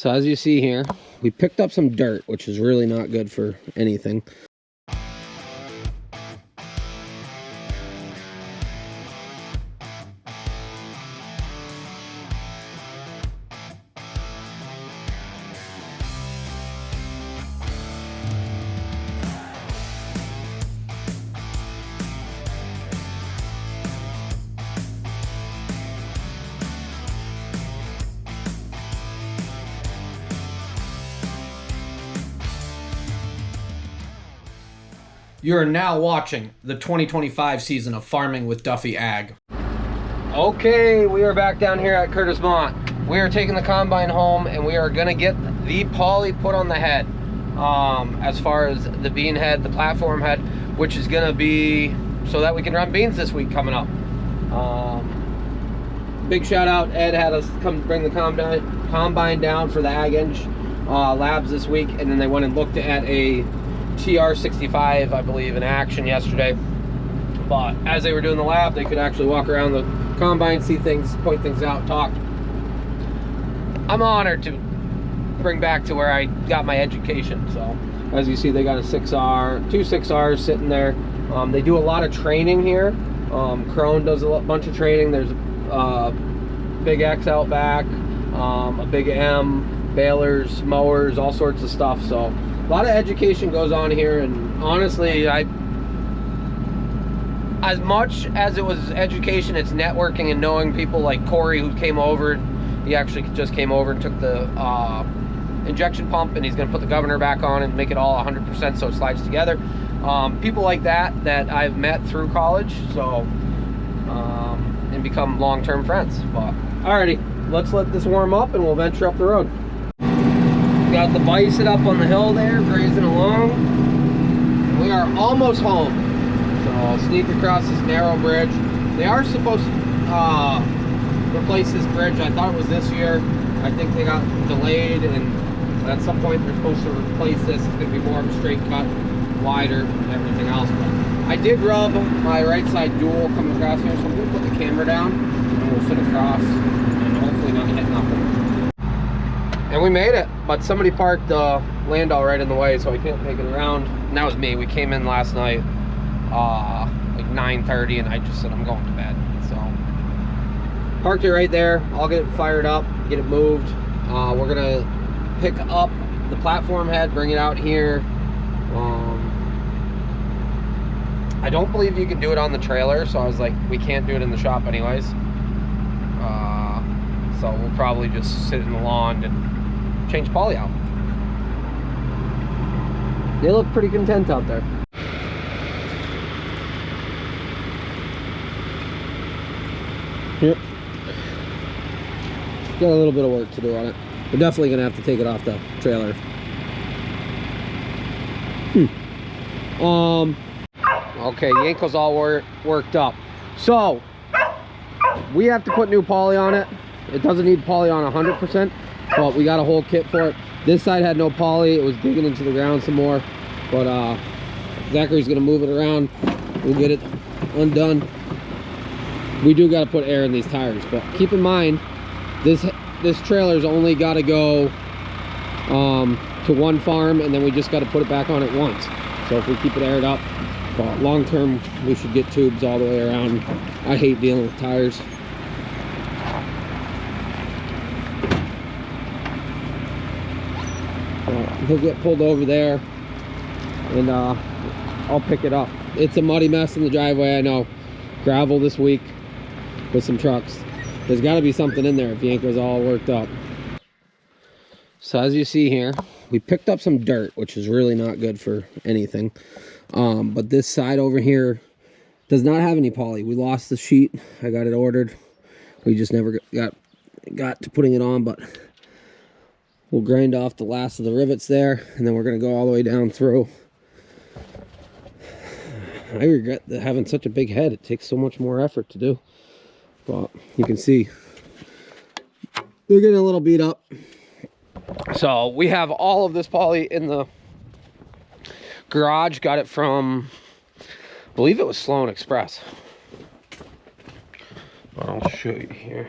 So as you see here, we picked up some dirt, which is really not good for anything. You are now watching the 2025 season of Farming with Duffy Ag. Okay, we are back down here at Curtis Mont. We are taking the combine home and we are gonna get the poly put on the head. As far as the bean head, the platform head, which is gonna be so that we can run beans this week coming up. Big shout out, Ed had us come bring the combine down for the Ag Eng labs this week, and then they went and looked at a TR65, I believe, in action yesterday. But as they were doing the lab, they could actually walk around the combine, see things, point things out, talk. I'm honored to bring back to where I got my education. So as you see, they got a 6R, two 6Rs sitting there. They do a lot of training here. Crone does a bunch of training. There's a big X out back, a big M, balers, mowers, all sorts of stuff. So a lot of education goes on here, and honestly, as much as it was education, it's networking and knowing people like Corey, who came over. He actually just came over and took the injection pump, and he's going to put the governor back on and make it all 100% so it slides together. People like that I've met through college, so and become long-term friends. But alrighty, let's let this warm up and we'll venture up the road. Got the bison up on the hill there, grazing along. We are almost home. So I'll sneak across this narrow bridge. They are supposed to replace this bridge. I thought it was this year. I think they got delayed, and at some point they're supposed to replace this. It's going to be more of a straight cut, wider, and everything else. But I did rub my right side dual coming across here, so I'm going to put the camera down and we'll fit across and hopefully not hit nothing. And we made it, but somebody parked the Landau right in the way, so I can't take it around. And that was me. We came in last night like 9:30, and I just said I'm going to bed. So parked it right there. I'll get it fired up, get it moved. We're gonna pick up the platform head, bring it out here. I don't believe you can do it on the trailer, so I was like, we can't do it in the shop anyways. So we'll probably just sit in the lawn and change poly out. They look pretty content out there. Yep. Got a little bit of work to do on it. We're definitely gonna have to take it off the trailer. Okay, Yanko's all worked up. So we have to put new poly on it. It doesn't need poly on 100%, but we got a whole kit for it. This side had no poly. It was digging into the ground some more, but Zachary's gonna move it around. We'll get it undone. We do got to put air in these tires, but keep in mind this trailer's only got to go to one farm, and then we just got to put it back on it once. So if we keep it aired up, long term we should get tubes all the way around. I hate dealing with tires. He'll get pulled over there, and I'll pick it up. It's a muddy mess in the driveway, I know. Gravel this week with some trucks. There's got to be something in there if Yanko's all worked up. So as you see here, we picked up some dirt, which is really not good for anything. But this side over here does not have any poly. We lost the sheet. I got it ordered. We just never got to putting it on, but we'll grind off the last of the rivets there, and then we're going to go all the way down through. I regret having such a big head. It takes so much more effort to do. But you can see they're getting a little beat up. So we have all of this poly in the garage. Got it from, I believe it was Sloan Express. But I'll show you here.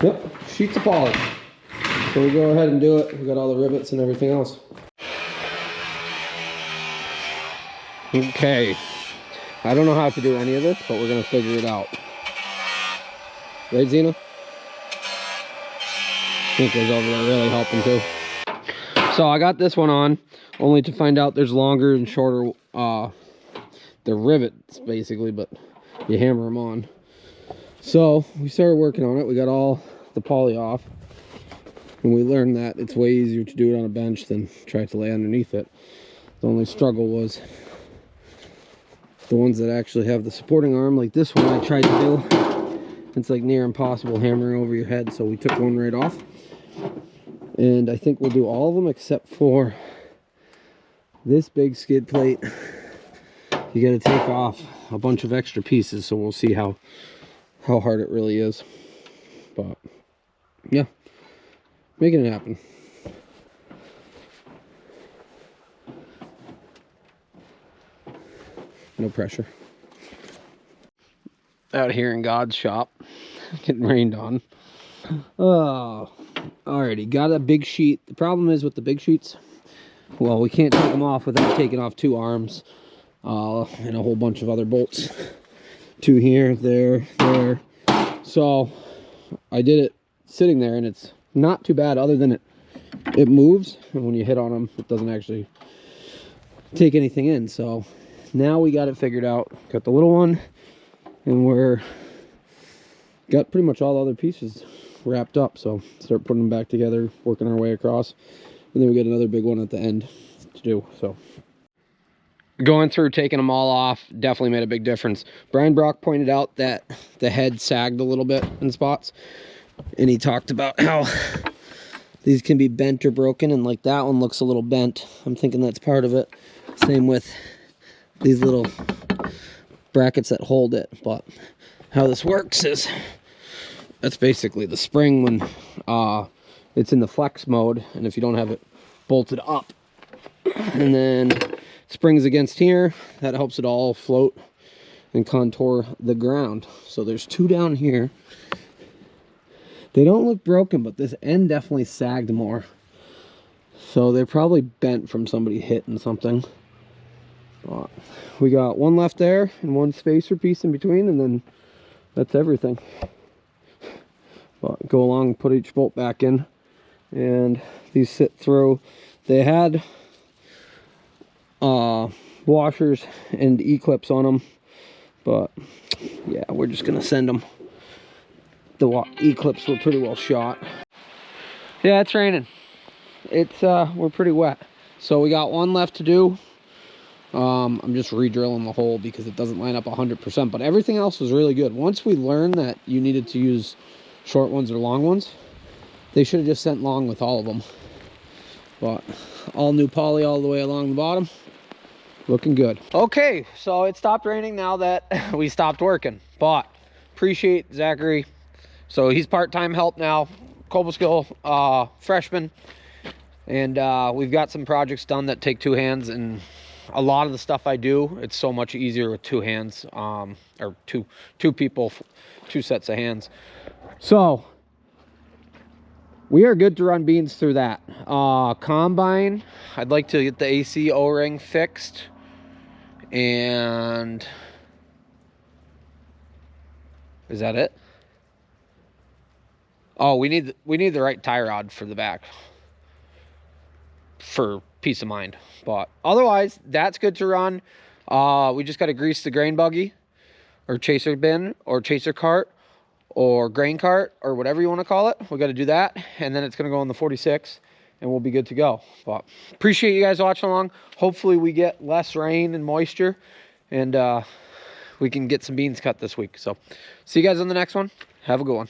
Yep, sheets of poly. So we go ahead and do it. We got all the rivets and everything else. Okay. I don't know how to do any of this, but we're gonna figure it out. Right, Zena? I think was over there really helping too. So I got this one on, only to find out there's longer and shorter, the rivets basically, but you hammer them on. So we started working on it. We got all the poly off, and we learned that it's way easier to do it on a bench than try to lay underneath it. The only struggle was the ones that actually have the supporting arm, like this one I tried to do. It's like near impossible hammering over your head, so we took one right off. And I think we'll do all of them except for this big skid plate. You got to take off a bunch of extra pieces, so we'll see how hard it really is. But yeah, making it happen. No pressure. Out here in God's shop, getting rained on. Oh, alrighty, got a big sheet. The problem is with the big sheets, well, we can't take them off without taking off 2 arms and a whole bunch of other bolts. 2 here, there. So I did it sitting there, and it's not too bad, other than it moves, and when you hit on them, it doesn't actually take anything in. So now we got it figured out. Got the little one, and we're got pretty much all the other pieces wrapped up. So start putting them back together, working our way across, and then we get another big one at the end to do. So going through, taking them all off, definitely made a big difference. Brian Brock pointed out that the head sagged a little bit in spots, and he talked about how these can be bent or broken, and like that one looks a little bent. I'm thinking that's part of it. Same with these little brackets that hold it. But how this works is, that's basically the spring when it's in the flex mode, and if you don't have it bolted up, and then springs against here, that helps it all float and contour the ground. So there's 2 down here. They don't look broken, but this end definitely sagged more, so they're probably bent from somebody hitting something. We got 1 left there and 1 spacer piece in between, and then that's everything. But go along and put each bolt back in, and these sit through. They had washers and E-clips on them, but yeah, we're just gonna send them. The E-clips were pretty well shot. Yeah, it's raining. It's we're pretty wet, so we got 1 left to do. I'm just re-drilling the hole because it doesn't line up 100%, but everything else was really good. Once we learned that you needed to use short ones or long ones, they should have just sent long with all of them. But all new poly all the way along the bottom, looking good. Okay, so it stopped raining now that we stopped working, but appreciate Zachary. So he's part-time help now, Cobleskill freshman, and we've got some projects done that take 2 hands, and a lot of the stuff I do, it's so much easier with 2 hands, or two people, 2 sets of hands. So we are good to run beans through that. Combine, I'd like to get the AC O-ring fixed, and is that it? Oh, we need the right tie rod for the back, for peace of mind. But otherwise, that's good to run. We just got to grease the grain buggy, or chaser bin, or chaser cart, or grain cart, or whatever you want to call it. We got to do that, and then it's going to go on the 46, and we'll be good to go. But appreciate you guys watching along. Hopefully we get less rain and moisture, and we can get some beans cut this week. So see you guys on the next one. Have a good one.